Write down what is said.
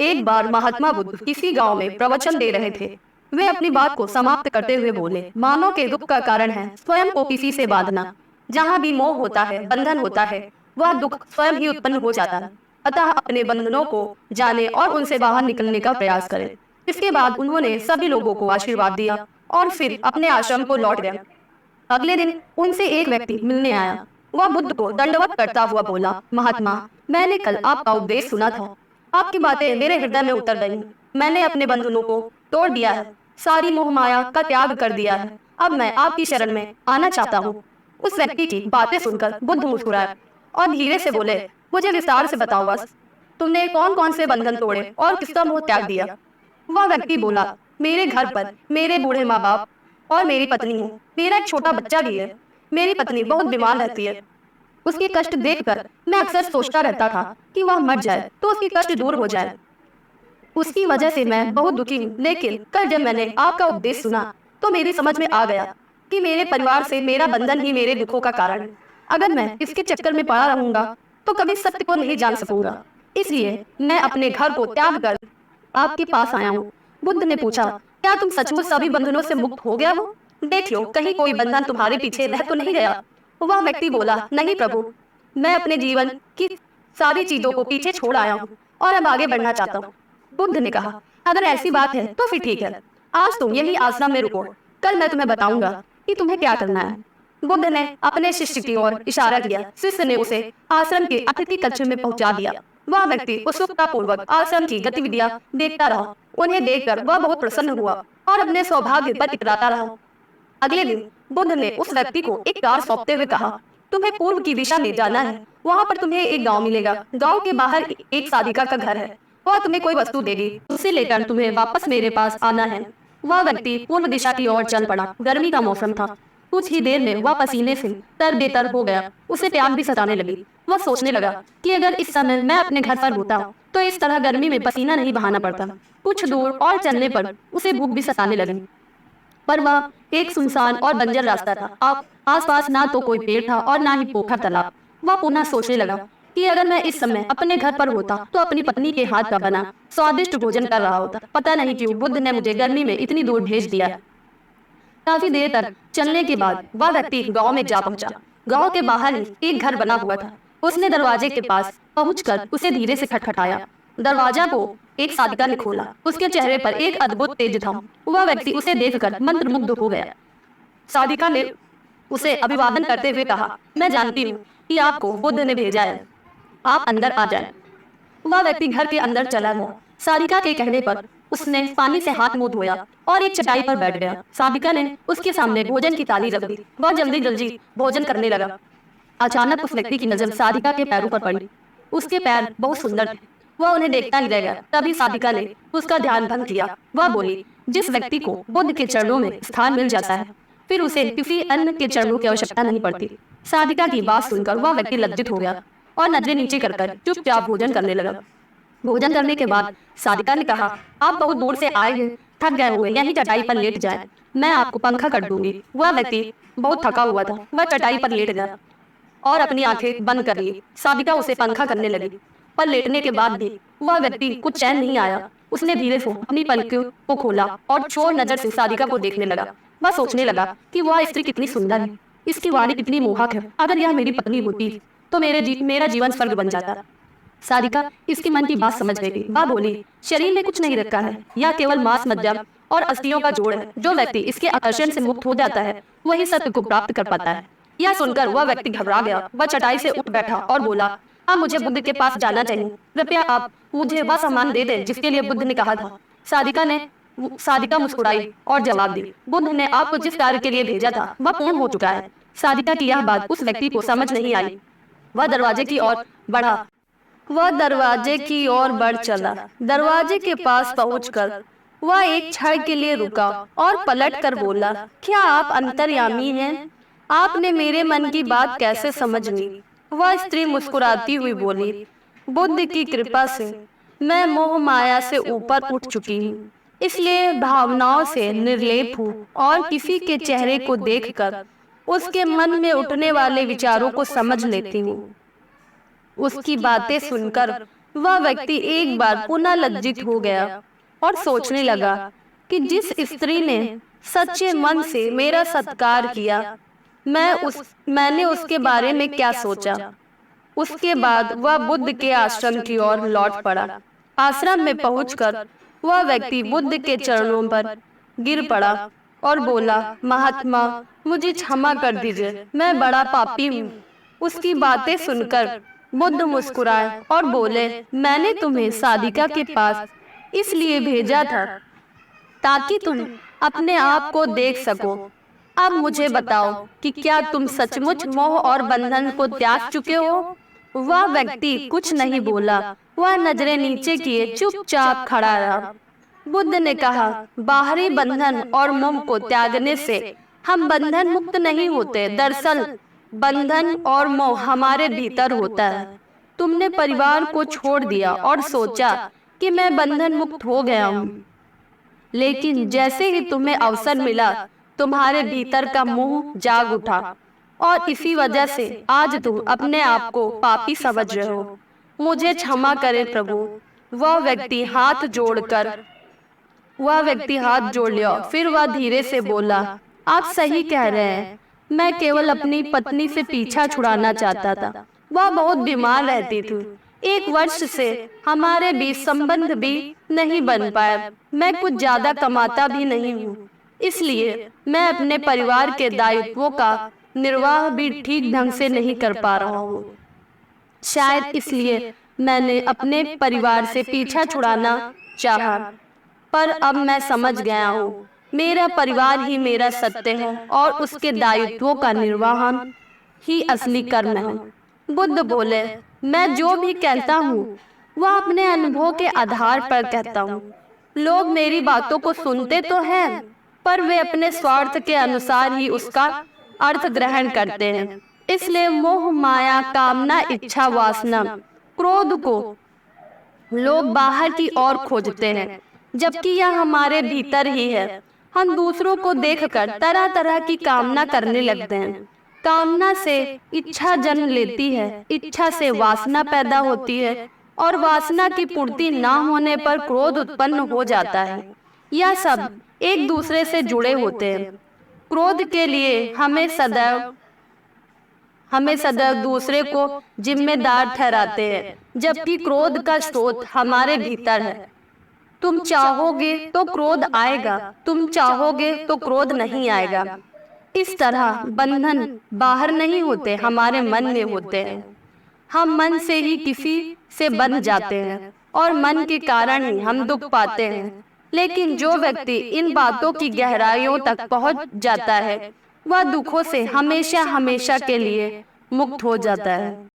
एक बार महात्मा बुद्ध किसी गांव में प्रवचन दे रहे थे। वे अपनी बात को समाप्त करते हुए बोले, मानव के दुख का कारण है स्वयं को किसी से बांधना। जहाँ भी मोह होता है, बंधन होता है, वह दुख स्वयं ही उत्पन्न हो जाता है। अतः अपने बंधनों को जाने और उनसे बाहर निकलने का प्रयास करें। इसके बाद उन्होंने सभी लोगों को आशीर्वाद दिया और फिर अपने आश्रम को लौट गए। अगले दिन उनसे एक व्यक्ति मिलने आया। वह बुद्ध को दंडवत करता हुआ बोला, महात्मा, मैंने कल आपका उपदेश सुना था। आपकी बातें मेरे हृदय में उतर गईं। मैंने अपने बंधनों को तोड़ दिया है, सारी मोह माया का त्याग कर दिया है। अब मैं आपकी शरण में आना चाहता हूँ। उस व्यक्ति की बातें सुनकर बुद्ध मुस्कुराए और धीरे से बोले, मुझे विस्तार से बताओ बस, तुमने कौन कौन से बंधन तोड़े और किसका मोह त्याग दिया? वह व्यक्ति बोला, मेरे घर पर मेरे बूढ़े माँ बाप और मेरी पत्नी है। मेरा एक छोटा बच्चा भी है। मेरी पत्नी बहुत बीमार रहती है। उसके कष्ट देखकर मैं अक्सर सोचता रहता था कि वह मर जाए तो उसकी कष्ट दूर हो जाए। उसकी वजह से मैं बहुत दुखी हूँ। लेकिन कल जब मैंने आपका उपदेश सुना तो मेरी समझ में आ गया कि मेरे परिवार से मेरा बंधन ही मेरे दुखों का कारण है। अगर मैं इसके चक्कर में पड़ा रहूंगा तो कभी सत्य को नहीं जान सकूंगा। इसलिए मैं अपने घर को त्याग कर आपके पास आया हूँ। बुद्ध ने पूछा, क्या तुम सचमुच सभी बंधनों से मुक्त हो गया हो? देख लो, कहीं कोई बंधन तुम्हारे पीछे रह तो नहीं गया। वह व्यक्ति बोला, नहीं प्रभु, मैं अपने जीवन की सारी चीजों को पीछे छोड़ आया हूँ और अब आगे बढ़ना चाहता हूँ। बुद्ध ने कहा, अगर ऐसी बात है तो फिर ठीक है, आज तुम यही आश्रम में रुको। कल मैं तुम्हें बताऊंगा कि तुम्हें क्या करना है। बुद्ध ने अपने शिष्य की ओर इशारा किया। शिष्य ने उसे आश्रम के अतिथि कक्ष में पहुंचा दिया। वह व्यक्ति उत्सुकता पूर्वक आश्रम की गतिविधियां देखता रहा। उन्हें देखकर वह बहुत प्रसन्न हुआ और अपने सौभाग्य पर इतराता रहा। अगले दिन बुद्ध ने उस व्यक्ति को एक कार्य सौंपते हुए कहा, तुम्हें पूर्व की दिशा में जाना है। वहाँ पर तुम्हें एक गांव मिलेगा। गांव के बाहर एक साधिका का घर है। वह तुम्हें कोई वस्तु देगी, उसे लेकर तुम्हें वापस मेरे पास आना है। वह व्यक्ति पूर्व दिशा की ओर चल पड़ा। गर्मी का मौसम था। कुछ ही देर में वह पसीने से तर-बेतर हो गया। उसे प्यास भी सताने लगी। वह सोचने लगा कि अगर इस समय मैं अपने घर पर होता तो इस तरह गर्मी में पसीना नहीं बहाना पड़ता। कुछ दूर और चलने पर उसे भूख भी सताने लगी। पर वह एक सुनसान और बंजर रास्ता था। आसपास ना तो कोई पेड़ था और ना ही पोखर तालाब। वह पुनः सोचने लगा कि अगर मैं इस समय अपने घर पर होता तो अपनी पत्नी के हाथ का बना स्वादिष्ट भोजन कर रहा होता। पता नहीं क्यों बुद्ध ने मुझे गर्मी में इतनी दूर भेज दिया। काफी देर तक चलने के बाद वह व्यक्ति गांव में जा पहुंचा। गांव के बाहर ही एक घर बना हुआ था। उसने दरवाजे के पास पहुंचकर उसे धीरे से खटखटाया। दरवाजा को एक साधिका ने खोला। उसके चेहरे पर एक अद्भुत तेज था। वह व्यक्ति उसे देखकर मंत्रमुग्ध हो गया। साधिका ने उसे अभिवादन करते हुए कहा, मैं जानती हूँ कि आपको बुद्ध ने भेजा है, आप अंदर आ जाएं। वह व्यक्ति घर के अंदर चला गया। साधिका के कहने पर उसने पानी से हाथ मुंह धोया और एक चटाई पर बैठ गया। साधिका ने उसके सामने भोजन की थाली रख दी। वह जल्दी जल्दी भोजन करने लगा। अचानक उस व्यक्ति की नजर साधिका के पैरों पर पड़ी। उसके पैर बहुत सुंदर थे। वह उन्हें देखता ही रह गया। तभी साधिका ने उसका ध्यान भंग किया। वह बोली, जिस व्यक्ति को बुद्ध के चरणों में स्थान मिल जाता है फिर उसे किसी अन्य के चरणों की आवश्यकता नहीं पड़ती। साधिका की बात सुनकर वह व्यक्ति लज्जित हो गया और नजरें नीचे कर चुपचाप भोजन करने लगा। भोजन करने के बाद साधिका ने कहा, आप बहुत दूर से आए हैं, थक गए हुए, यहीं चटाई पर लेट जाएं, मैं आपको पंखा कर दूंगी। वह व्यक्ति बहुत थका हुआ था। वह चटाई पर लेट गया और अपनी आंखें बंद कर ली। साधिका उसे पंखा करने लगी, पर लेटने के बाद भी वह व्यक्ति कुछ चैन नहीं आया। उसने धीरे से अपनी पलकों को खोला और चोर नजर से साधिका को देखने लगा। वह सोचने लगा कि वह स्त्री कितनी सुंदर है, इसकी वाणी कितनी मोहक है। अगर यह मेरी पत्नी होती तो मेरा जीवन स्वर्ग बन जाता। साधिका इसके मन की बात समझ गई। वह बोली, शरीर में कुछ नहीं रखा है, यह केवल मांस मज्जा और अस्थियों का जोड़ है। जो व्यक्ति इसके आकर्षण से मुक्त हो जाता है वही सत्य को प्राप्त कर पाता है। यह सुनकर वह व्यक्ति घबरा गया। वह चटाई से उठ बैठा और बोला, अब मुझे बुद्ध के पास जाना चाहिए। कृपया आप मुझे वह सामान दे दें जिसके लिए बुद्ध ने कहा था। साधिका मुस्कुराई और जवाब दी, बुद्ध ने आपको जिस कार्य के लिए भेजा था वह पूर्ण हो चुका है। साधिका की यह बात उस व्यक्ति को समझ नहीं आई। वह दरवाजे की ओर बढ़ चला। दरवाजे के पास पहुंचकर वह एक क्षण के लिए रुका और पलटकर बोला, क्या आप अंतर्यामी हैं? आपने मेरे मन की बात कैसे समझ ली? वह स्त्री मुस्कुराती हुई बोली, बुद्ध की कृपा से मैं मोह माया से ऊपर उठ चुकी हूँ, इसलिए भावनाओं से निर्लेप हूँ और किसी के चेहरे को देखकर उसके मन में उठने वाले विचारों को समझ लेती हूँ। उसकी बातें सुनकर वह व्यक्ति एक बार पुनः लज्जित हो गया और सोचने लगा कि जिस स्त्री ने सच्चे मन से मेरा सत्कार किया, मैंने उसके बारे में क्या सोचा। उसके बाद वह बुद्ध के आश्रम की ओर लौट पड़ा। आश्रम में पहुंचकर वह व्यक्ति बुद्ध के चरणों पर गिर पड़ा और बोला, महात्मा, मुझे क्षमा कर दीजिए, मैं बड़ा पापी हूँ। उसकी बातें सुनकर बुद्ध मुस्कुराए और बोले, मैंने तुम्हें साधिका के पास इसलिए भेजा था ताकि तुम अपने आप को देख सको। अब मुझे बताओ कि क्या तुम सचमुच मोह और बंधन को त्याग चुके हो। वह व्यक्ति कुछ नहीं बोला, वह नजरें नीचे किए चुपचाप खड़ा रहा। बुद्ध ने कहा, बाहरी बंधन और मोह को त्यागने से हम बंधन मुक्त नहीं होते। दरअसल बंधन और मोह हमारे भीतर होता है। तुमने परिवार को छोड़ दिया और सोचा कि मैं बंधन मुक्त हो गया हूँ, लेकिन जैसे ही तुम्हें अवसर मिला, तुम्हारे भीतर का मोह जाग उठा और इसी वजह से आज तुम अपने आप को पापी समझ रहे हो। मुझे क्षमा करें प्रभु। वह व्यक्ति हाथ जोड़ लिया। फिर वह धीरे से बोला, आप सही कह रहे हैं, मैं केवल अपनी पत्नी से पीछा छुड़ाना चाहता था। वह बहुत बीमार रहती थी। 1 वर्ष से हमारे बीच संबंध भी नहीं बन पाया। मैं कुछ ज्यादा कमाता भी नहीं हूँ, इसलिए मैं अपने परिवार के दायित्वों का निर्वाह भी ठीक ढंग से नहीं कर पा रहा हूँ। शायद इसलिए मैंने अपने परिवार से पीछा छुड़ाना चाहा, पर अब मैं समझ गया हूँ, मेरा परिवार ही मेरा सत्य है और उसके दायित्वों का निर्वहन ही असली कर्म है। बुद्ध बोले, मैं जो भी कहता हूँ वह अपने अनुभव के आधार पर कहता हूँ। लोग मेरी बातों को सुनते तो हैं, पर वे अपने स्वार्थ के अनुसार ही उसका अर्थ ग्रहण करते हैं। इसलिए मोह, माया, कामना, इच्छा, वासना, क्रोध को लोग बाहर की ओर खोजते हैं, जबकि यह हमारे भीतर ही है। हम दूसरों को देखकर तरह तरह की कामना करने लगते हैं। कामना से इच्छा जन्म लेती है, इच्छा से वासना पैदा होती है और वासना की पूर्ति ना होने पर क्रोध उत्पन्न हो जाता है। यह सब एक दूसरे से जुड़े होते हैं। क्रोध के लिए हमें सदैव दूसरे को जिम्मेदार ठहराते हैं, जबकि क्रोध का स्रोत हमारे भीतर है। तुम चाहोगे तो क्रोध आएगा, तुम चाहोगे तो क्रोध नहीं आएगा। इस तरह बंधन बाहर नहीं होते, हमारे मन में होते हैं। हम मन से ही किसी से बंध जाते हैं और मन के कारण ही हम दुख पाते हैं। लेकिन जो व्यक्ति इन बातों की गहराइयों तक पहुंच जाता है, वह दुखों से हमेशा हमेशा के लिए मुक्त हो जाता है।